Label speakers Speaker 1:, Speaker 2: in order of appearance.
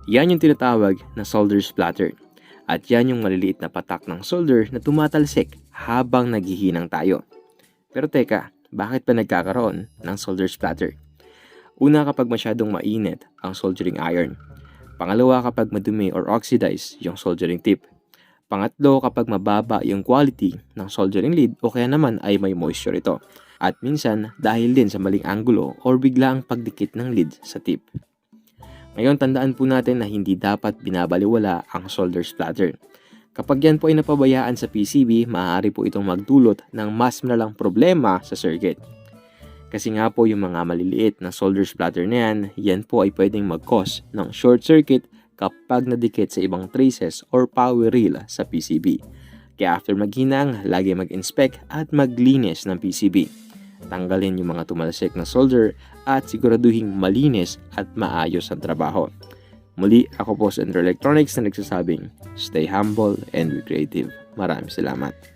Speaker 1: Yan yung tinatawag na solder splatter. At yan yung maliliit na patak ng solder na tumatalsik habang naghihinang tayo. Pero teka, bakit pa nagkakaroon ng solder splatter? Una, kapag masyadong mainit ang soldering iron. Pangalawa, kapag madumi or oxidize yung soldering tip. Pangatlo, kapag mababa yung quality ng soldering lead o kaya naman ay may moisture ito. At minsan, dahil din sa maling anggulo or biglaang pagdikit ng lead sa tip. Ngayon, tandaan po natin na hindi dapat binabaliwala ang solder splatter. Kapag yan po ay napabayaan sa PCB, maaari po itong magdulot ng mas malalang problema sa circuit. Kasi nga po yung mga maliliit na solder splatter na yan po ay pwedeng mag-cause ng short circuit kapag nadikit sa ibang traces or power rail sa PCB. Kaya after maghinang, lagi mag-inspect at maglinis ng PCB. Tanggalin yung mga tumalsik na solder at siguraduhing malinis at maayos ang trabaho. Muli, ako po sa Andrew Electronics na nagsasabing, stay humble and be creative. Maraming salamat.